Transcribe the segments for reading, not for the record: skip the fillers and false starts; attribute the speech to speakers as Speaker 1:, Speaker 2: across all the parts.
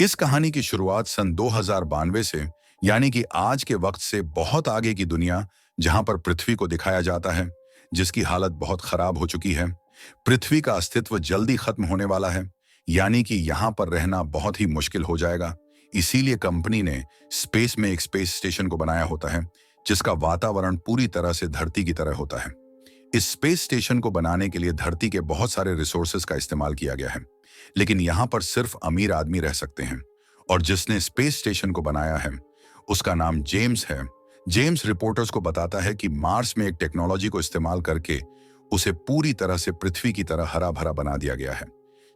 Speaker 1: इस कहानी की शुरुआत सन 2092 से, यानी कि आज के वक्त से बहुत आगे की दुनिया, जहां पर पृथ्वी को दिखाया जाता है, जिसकी हालत बहुत खराब हो चुकी है। पृथ्वी का अस्तित्व जल्दी खत्म होने वाला है, यानी कि यहां पर रहना बहुत ही मुश्किल हो जाएगा। इसीलिए कंपनी ने स्पेस में एक स्पेस स्टेशन को बनाया होता है, जिसका वातावरण पूरी तरह से धरती की तरह होता है। इस स्पेस स्टेशन को बनाने के लिए धरती के बहुत सारे रिसोर्सेज का इस्तेमाल किया गया है, लेकिन यहाँ पर सिर्फ अमीर आदमी रह सकते हैं। और जिसने स्पेस स्टेशन को बनाया है, उसका नाम जेम्स है। जेम्स रिपोर्टर्स को बताता है कि मार्स में एक टेक्नोलॉजी को इस्तेमाल करके उसे पूरी तरह से पृथ्वी की तरह हरा भरा बना दिया गया है,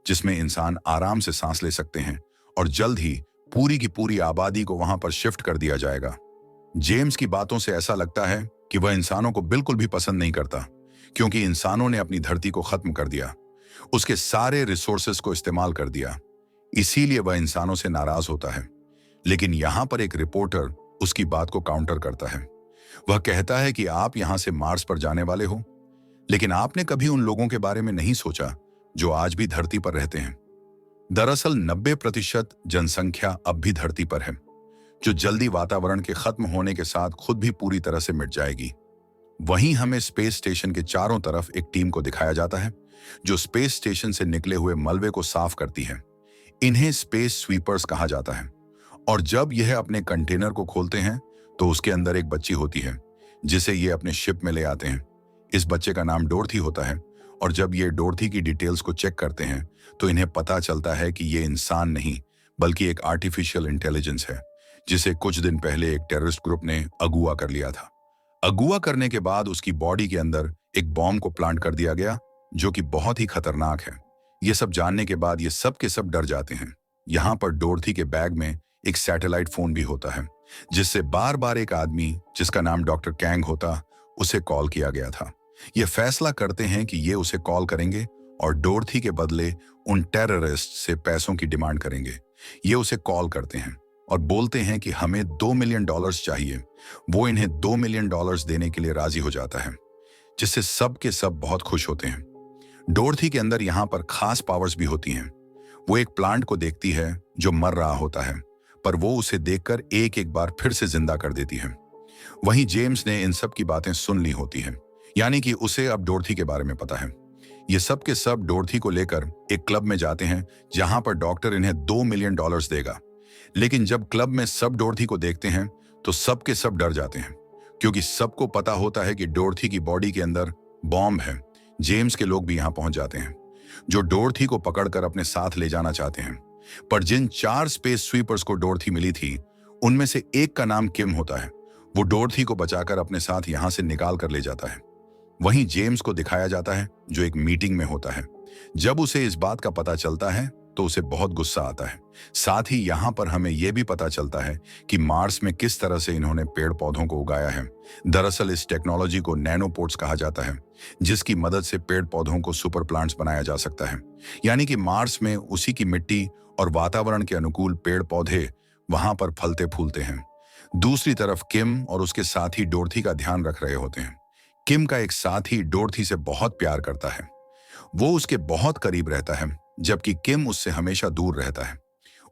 Speaker 1: जिसमें इंसान आराम से सांस ले सकते हैं और जल्द ही पूरी की पूरी आबादी को वहां पर शिफ्ट कर दिया जाएगा। जेम्स की बातों से ऐसा लगता है कि वह इंसानों को बिल्कुल भी पसंद नहीं करता, क्योंकि इंसानों ने अपनी धरती को खत्म कर दिया, उसके सारे रिसोर्सेस को इस्तेमाल कर दिया। इसीलिए वह इंसानों से नाराज होता है। लेकिन यहां पर एक रिपोर्टर उसकी बात को काउंटर करता है। वह कहता है कि आप यहां से मार्स पर जाने वाले हो, लेकिन आपने कभी उन लोगों के बारे में नहीं सोचा जो आज भी धरती पर रहते हैं। दरअसल 90% जनसंख्या अब भी धरती पर है, जो जल्दी वातावरण के खत्म होने के साथ खुद भी पूरी तरह से मिट जाएगी। वहीं हमें स्पेस स्टेशन के चारों तरफ एक टीम को दिखाया जाता है, जो स्पेस स्टेशन से निकले हुए मलबे को साफ करती है। इन्हें स्पेस स्वीपर्स कहा जाता है। और जब यह अपने कंटेनर को खोलते हैं, तो उसके अंदर एक बच्ची होती है, जिसे ये अपने शिप में ले आते हैं। इस बच्चे का नाम डोरथी होता है। और जब ये डोरथी की डिटेल्स को चेक करते हैं, तो इन्हें पता चलता है कि ये इंसान नहीं, बल्कि एक आर्टिफिशियल इंटेलिजेंस है, जिसे कुछ दिन पहले एक टेररिस्ट ग्रुप ने अगुवा कर लिया था। अगुवा करने के बाद उसकी बॉडी के अंदर एक बॉम्ब को प्लांट कर दिया गया, जो कि बहुत ही खतरनाक है। ये सब जानने के बाद ये सब के सब डर जाते हैं। यहाँ पर डोरथी के बैग में एक सैटेलाइट फोन भी होता है, जिससे बार बार एक आदमी, जिसका नाम डॉक्टर कैंग होता, उसे कॉल किया गया था। ये फैसला करते हैं कि ये उसे कॉल करेंगे और डोरथी के बदले उन टेररिस्ट से पैसों की डिमांड करेंगे। ये उसे कॉल करते हैं और बोलते हैं कि हमें $2 मिलियन चाहिए। वो इन्हें $2 मिलियन देने के लिए राजी हो जाता है, जिससे सब के सब बहुत खुश होते हैं। डोरथी के अंदर यहाँ पर खास पावर्स भी होती हैं। वो एक प्लांट को देखती है जो मर रहा होता है, पर वो उसे देखकर एक एक बार फिर से जिंदा कर देती है। वहीं जेम्स ने इन सब की बातें सुन ली होती हैं, यानी कि उसे अब डोरथी के बारे में पता है। ये सब के सब डोरथी को लेकर एक क्लब में जाते हैं, जहां पर डॉक्टर इन्हें $2 मिलियन देगा। लेकिन जब क्लब में सब डोरथी को देखते हैं, तो सब के सब डर जाते हैं, क्योंकि सबको पता होता है कि डोरथी की बॉडी के अंदर बॉम्ब है। जेम्स के लोग भी यहां पहुंच जाते हैं, जो डोरथी को पकड़कर अपने साथ ले जाना चाहते हैं। पर जिन 4 स्पेस स्वीपर्स को डोरथी मिली थी, उनमें से एक का नाम किम होता है। वो डोरथी को बचाकर अपने साथ यहां से निकाल कर ले जाता है। वहीं जेम्स को दिखाया जाता है, जो एक मीटिंग में होता है। जब उसे इस बात का पता चलता है, तो उसे बहुत गुस्सा आता है। साथ ही यहाँ पर हमें यह भी पता चलता है कि मार्स में किस तरह से इन्होंने पेड़ पौधों को उगाया है। दरअसल इस टेक्नोलॉजी को नैनोपोर्ट्स कहा जाता है, जिसकी मदद से पेड़ पौधों को सुपर प्लांट्स बनाया जा सकता है। यानी कि मार्स में उसी की मिट्टी और वातावरण के अनुकूल पेड़ पौधे वहां पर फलते फूलते हैं। दूसरी तरफ किम और उसके साथी डोरथी का ध्यान रख रहे होते हैं। किम का एक साथी डोरथी से बहुत प्यार करता है। वो उसके बहुत करीब रहता है, जबकि किम उससे हमेशा दूर रहता है।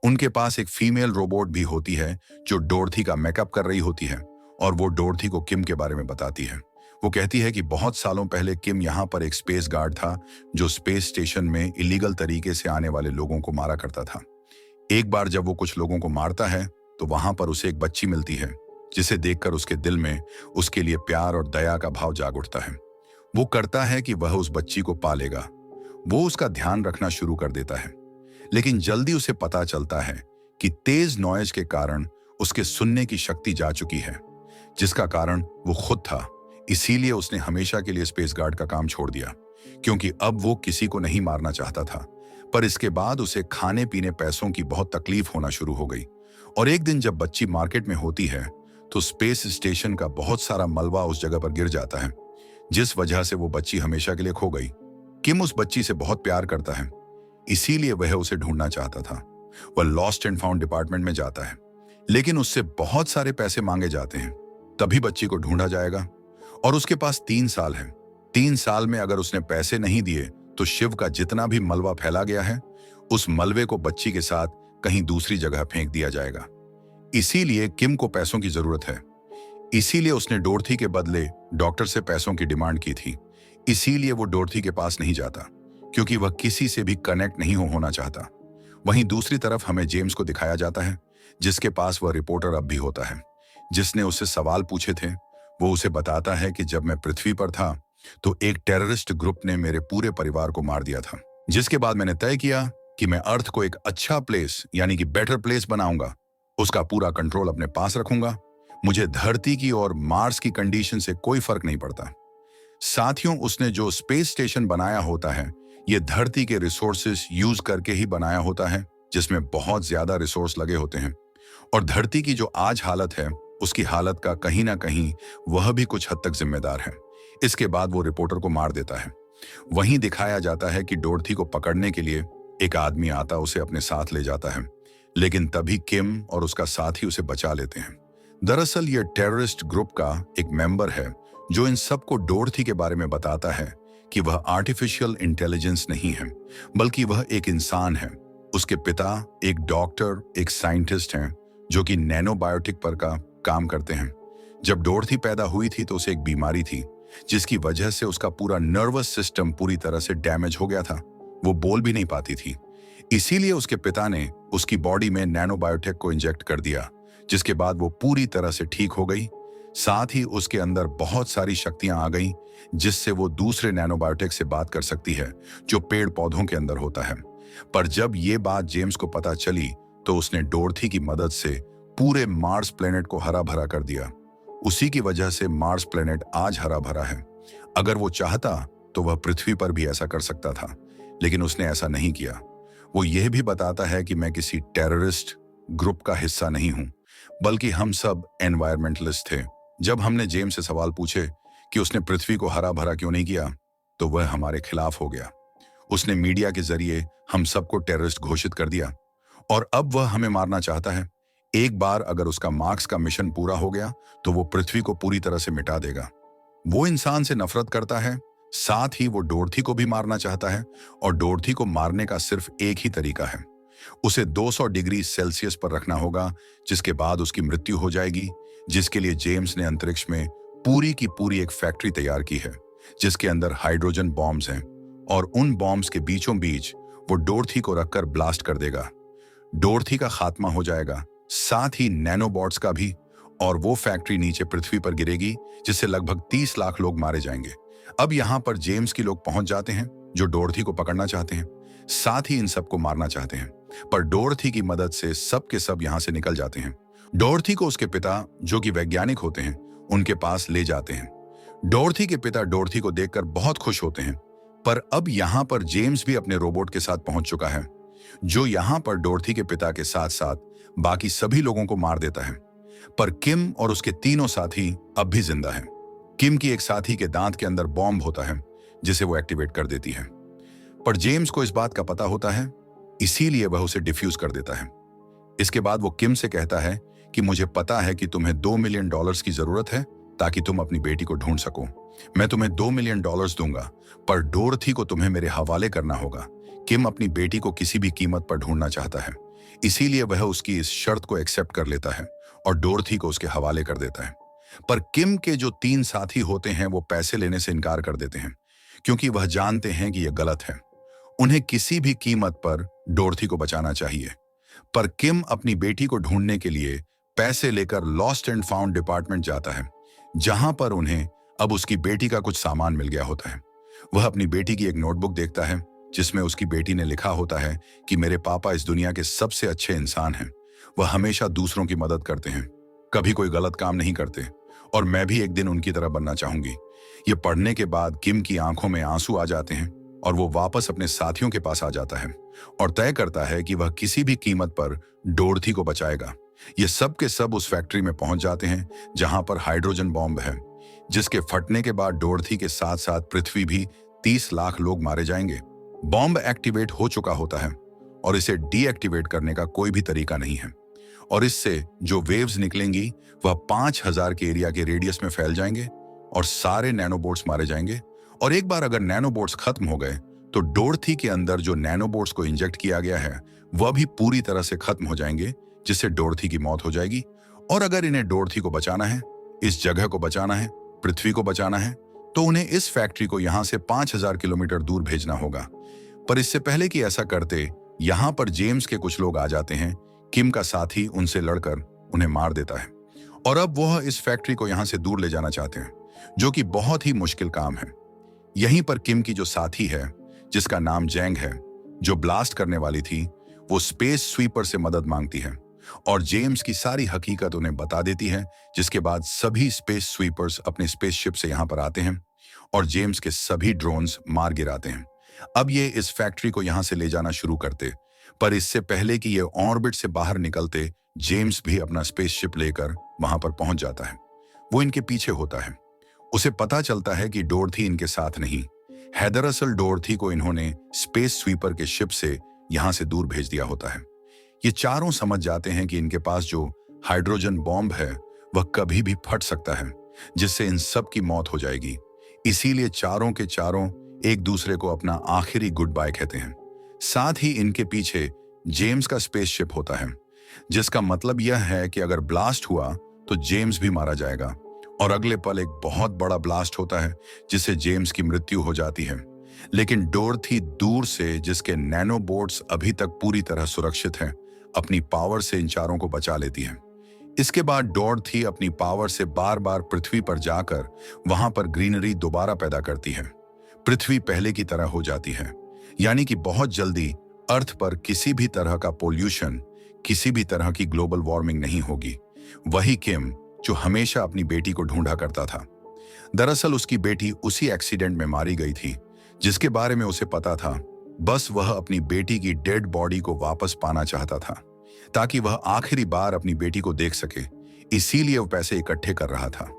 Speaker 1: उनके पास एक फीमेल रोबोट भी होती है, जो डोरथी का मेकअप कर रही होती है, और वो डोरथी को किम के बारे में बताती है। वो कहती है कि बहुत सालों पहले किम यहाँ पर एक स्पेस गार्ड था, जो स्पेस स्टेशन में इलीगल तरीके से आने वाले लोगों को मारा करता था। एक बार जब वो कुछ लोगों को मारता है, तो वहां पर उसे एक बच्ची मिलती है, जिसे देखकर उसके दिल में उसके लिए प्यार और दया का भाव जाग उठता है। वो करता है कि वह उस बच्ची को पालेगा। वो उसका ध्यान रखना शुरू कर देता है। लेकिन जल्दी उसे पता चलता है कि तेज नॉइज के कारण उसके सुनने की शक्ति जा चुकी है, जिसका कारण वो खुद था। इसीलिए उसने हमेशा के लिए स्पेस गार्ड का काम छोड़ दिया, क्योंकि अब वो किसी को नहीं मारना चाहता था। पर इसके बाद उसे खाने पीने पैसों की बहुत तकलीफ होना शुरू हो गई। और एक दिन जब बच्ची मार्केट में होती है, तो स्पेस स्टेशन का बहुत सारा मलबा उस जगह पर गिर जाता है, जिस वजह से वो बच्ची हमेशा के लिए खो गई। किम उस बच्ची से बहुत प्यार करता है, इसीलिए वह उसे ढूंढना चाहता था। वह लॉस्ट एंड फाउंड डिपार्टमेंट में जाता है, लेकिन उससे बहुत सारे पैसे मांगे जाते हैं। तभी बच्ची को ढूंढा जाएगा, और उसके पास 3 साल है। 3 साल में अगर उसने पैसे नहीं दिए, तो शिव का जितना भी मलबा फैला गया है, उस मलबे को बच्ची के साथ कहीं दूसरी जगह फेंक दिया जाएगा। इसीलिए किम को पैसों की जरूरत है। इसीलिए उसने डोरथी के बदले डॉक्टर से पैसों की डिमांड की थी। इसीलिए वो डोरथी के पास नहीं जाता, क्योंकि वह किसी से भी कनेक्ट नहीं होना चाहता। वहीं दूसरी तरफ हमें जेम्स को दिखाया जाता है, जिसके पास वह रिपोर्टर अब भी होता है, जिसने उससे सवाल पूछे थे। वो उसे बताता है कि जब मैं पृथ्वी पर था तो एक टेररिस्ट ग्रुप ने मेरे पूरे परिवार को मार दिया था, जिसके बाद मैंने तय किया कि मैं अर्थ को एक अच्छा प्लेस यानी कि बेटर प्लेस बनाऊंगा, उसका पूरा कंट्रोल अपने पास रखूंगा। मुझे धरती की और मार्स की कंडीशन से कोई फर्क नहीं पड़ता। साथियों, उसने जो स्पेस स्टेशन बनाया होता है ये धरती के रिसोर्सेस यूज करके ही बनाया होता है, जिसमें बहुत ज्यादा रिसोर्स लगे होते हैं। और धरती की जो आज हालत है उसकी हालत का कहीं ना कहीं वह भी कुछ हद तक जिम्मेदार है। इसके बाद वो रिपोर्टर को मार देता है। वहीं दिखाया जाता है कि डोरथी को पकड़ने के लिए एक आदमी आता उसे अपने साथ ले जाता है, लेकिन तभी किम और उसका साथी उसे बचा लेते हैं। दरअसल ये टेररिस्ट ग्रुप का एक मेंबर है जो इन सबको डोरथी के बारे में बताता है कि वह आर्टिफिशियल इंटेलिजेंस नहीं है, बल्कि वह एक इंसान है। उसके पिता एक डॉक्टर, एक साइंटिस्ट हैं जो कि नैनोबायोटिक पर का काम करते हैं। जब डोरथी पैदा हुई थी तो उसे एक बीमारी थी, जिसकी वजह से उसका पूरा नर्वस सिस्टम पूरी तरह से डैमेज हो गया था। वो बोल भी नहीं पाती थी। इसीलिए उसके पिता ने उसकी बॉडी में नैनोबायोटेक को इंजेक्ट कर दिया, जिसके बाद वो पूरी तरह से ठीक हो गई। साथ ही उसके अंदर बहुत सारी शक्तियां आ गईं, जिससे वो दूसरे नैनोबायोटेक से बात कर सकती है जो पेड़ पौधों के अंदर होता है। पर जब ये बात जेम्स को पता चली तो उसने डोरथी की मदद से पूरे मार्स प्लेनेट को हरा भरा कर दिया। उसी की वजह से मार्स प्लेनेट आज हरा भरा है। अगर वो चाहता तो वह पृथ्वी पर भी ऐसा कर सकता था, लेकिन उसने ऐसा नहीं किया। वो यह भी बताता है कि मैं किसी टेररिस्ट ग्रुप का हिस्सा नहीं हूं, बल्कि हम सब एनवायरमेंटलिस्ट थे। जब हमने जेम्स से सवाल पूछे कि उसने पृथ्वी को हरा भरा क्यों नहीं किया, तो वह हमारे खिलाफ हो गया। उसने मीडिया के जरिए हम सबको टेररिस्ट घोषित कर दिया और अब वह हमें मारना चाहता है। एक बार अगर उसका मार्स का मिशन पूरा हो गया तो वो पृथ्वी को पूरी तरह से मिटा देगा। वो इंसान से नफरत करता है, साथ ही वो डोरथी को भी मारना चाहता है। और डोरथी को मारने का सिर्फ एक ही तरीका है, उसे 200 डिग्री सेल्सियस पर रखना होगा, जिसके बाद उसकी मृत्यु हो जाएगी। जिसके लिए जेम्स ने अंतरिक्ष में पूरी की पूरी एक फैक्ट्री तैयार की है, जिसके अंदर हाइड्रोजन बॉम्ब्स हैं, और उन बॉम्ब्स के बीचों बीच वो डोरथी को रखकर ब्लास्ट कर देगा। डोरथी का खात्मा हो जाएगा, साथ ही नैनोबॉट्स का भी, और वो फैक्ट्री नीचे पृथ्वी पर गिरेगी, जिससे लगभग 30 लाख लोग मारे जाएंगे। अब यहाँ पर जेम्स के लोग पहुंच जाते हैं जो डोरथी को पकड़ना चाहते हैं, साथ ही इन सबको मारना चाहते हैं। पर डोरथी की मदद से सब के सब यहाँ से निकल जाते हैं। डोरथी को उसके पिता, जो कि वैज्ञानिक होते हैं, उनके पास ले जाते हैं। डोरथी के पिता डोरथी को देखकर बहुत खुश होते हैं। पर अब यहाँ पर जेम्स भी अपने रोबोट के साथ पहुंच चुका है, जो यहाँ पर डोरथी के पिता के साथ साथ बाकी सभी लोगों को मार देता है। पर किम और उसके तीनों साथी अब भी जिंदा हैं। किम की एक साथी के दांत के अंदर बॉम्ब होता है, जिसे वो एक्टिवेट कर देती है। पर जेम्स को इस बात का पता होता है, इसीलिए वह उसे डिफ्यूज कर देता है। इसके बाद वो किम से कहता है कि मुझे पता है कि तुम्हें $2 मिलियन की जरूरत है ताकि तुम अपनी बेटी को ढूंढ सको। मैं तुम्हें $2 मिलियन दूंगा, पर डोरथी को तुम्हें मेरे हवाले करना होगा। किम अपनी बेटी को किसी भी कीमत पर ढूंढना चाहता है, इसीलिए वह उसकी इस शर्त को एक्सेप्ट कर लेता है और डोरथी को उसके हवाले कर देता है। पर किम के जो 3 साथी होते हैं वो पैसे लेने से इनकार कर देते हैं, क्योंकि वह जानते हैं कि यह गलत है। उन्हें किसी भी कीमत पर डोरथी को बचाना चाहिए। पर किम अपनी बेटी को ढूंढने के लिए पैसे लेकर लॉस्ट एंड फाउंड डिपार्टमेंट जाता है, जहां पर उन्हें अब उसकी बेटी का कुछ सामान मिल गया होता है। वह अपनी बेटी की एक नोटबुक देखता है, जिसमें उसकी बेटी ने लिखा होता है कि मेरे पापा इस दुनिया के सबसे अच्छे इंसान हैं। वह हमेशा दूसरों की मदद करते हैं, कभी कोई गलत काम नहीं करते, और मैं भी एक दिन उनकी तरह बनना चाहूंगी। ये पढ़ने के बाद किम की आंखों में आंसू आ जाते हैं और वो वापस अपने साथियों के पास आ जाता है और तय करता है कि वह किसी भी कीमत पर डोरथी को बचाएगा। ये सब के सब उस फैक्ट्री में पहुंच जाते हैं जहां पर हाइड्रोजन बॉम्ब है, जिसके फटने के बाद डोरथी के साथ साथ पृथ्वी भी 30 लाख लोग मारे जाएंगे। बॉम्ब एक्टिवेट हो चुका होता है और इसे डीएक्टिवेट करने का कोई भी तरीका नहीं है, और इससे जो वेव्स निकलेंगी वह 5000 के एरिया के रेडियस में फैल जाएंगे और सारे नैनोबोट्स मारे जाएंगे। और एक बार अगर नैनोबोट्स खत्म हो गए तो डोरथी के अंदर जो नैनोबोट्स को इंजेक्ट किया गया है वह भी पूरी तरह से खत्म हो जाएंगे, जिससे डोरथी की मौत हो जाएगी। और अगर इन्हें डोरथी को बचाना है, इस जगह को बचाना है, पृथ्वी को बचाना है, तो उन्हें इस फैक्ट्री को यहां से 5000 किलोमीटर दूर भेजना होगा। पर इससे पहले कि ऐसा करते, यहां पर जेम्स के कुछ लोग आ जाते हैं। किम का साथी उनसे लड़कर उन्हें मार देता है और अब वह इस फैक्ट्री को यहां से दूर ले जाना चाहते हैं, जो कि बहुत ही मुश्किल काम है। यहीं पर किम की जो साथी है, जिसका नाम जैंग है, जो ब्लास्ट करने वाली थी, वो स्पेस स्वीपर से मदद मांगती है और जेम्स की सारी हकीकत उन्हें बता देती है, जिसके बाद सभी स्पेस स्वीपर्स अपने स्पेसशिप से यहां पर आते हैं और जेम्स के सभी ड्रोन्स मार गिराते हैं। अब ये इस फैक्ट्री को यहां से ले जाना शुरू करते, पर इससे पहले कि ये ऑर्बिट से बाहर निकलते, जेम्स भी अपना स्पेसशिप लेकर वहां पर पहुंच जाता है। वो इनके पीछे होता है। उसे पता चलता है कि डोरथी इनके साथ नहीं है। दरअसल डोरथी को इन्होंने स्पेस स्वीपर के शिप से यहां से दूर भेज दिया होता है। ये चारों समझ जाते हैं कि इनके पास जो हाइड्रोजन बॉम्ब है वह कभी भी फट सकता है, जिससे इन सब की मौत हो जाएगी। इसीलिए चारों के चारों एक दूसरे को अपना आखिरी गुड बाय कहते हैं। साथ ही इनके पीछे जेम्स का स्पेसशिप होता है, जिसका मतलब यह है कि अगर ब्लास्ट हुआ तो जेम्स भी मारा जाएगा और अगले पल एक बहुत बड़ा ब्लास्ट होता है, जिससे जेम्स की मृत्यु हो जाती है। लेकिन डोरथी दूर से, जिसके नैनोबोट्स अभी तक पूरी तरह सुरक्षित हैं, अपनी पावर से इन चारों को बचा लेती है। इसके बाद डोरथी अपनी पावर से बार बार पृथ्वी पर जाकर वहां पर ग्रीनरी दोबारा पैदा करती है। पृथ्वी पहले की तरह हो जाती है, यानी कि बहुत जल्दी अर्थ पर किसी भी तरह का पोल्यूशन, किसी भी तरह की ग्लोबल वार्मिंग नहीं होगी। वही किम जो हमेशा अपनी बेटी को ढूंढा करता था, दरअसल उसकी बेटी उसी एक्सीडेंट में मारी गई थी, जिसके बारे में उसे पता था। बस वह अपनी बेटी की डेड बॉडी को वापस पाना चाहता था, ताकि वह आखिरी बार अपनी बेटी को देख सके। इसीलिए वो पैसे इकट्ठे कर रहा था।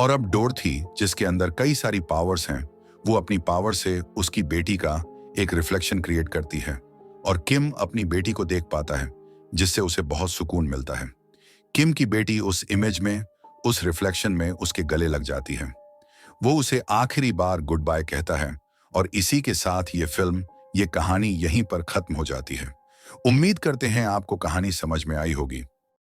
Speaker 1: और अब डोरथी, जिसके अंदर कई सारी पावर्स हैं, वो अपनी पावर से उसकी बेटी का एक रिफ्लेक्शन क्रिएट करती है और किम अपनी बेटी को देख पाता है, जिससे उसे बहुत सुकून मिलता है। किम की बेटी उस इमेज में, उस रिफ्लेक्शन में उसके गले लग जाती है। वो उसे आखिरी बार गुड बाय कहता है और इसी के साथ ये फिल्म, ये कहानी यहीं पर खत्म हो जाती है। उम्मीद करते हैं आपको कहानी समझ में आई होगी।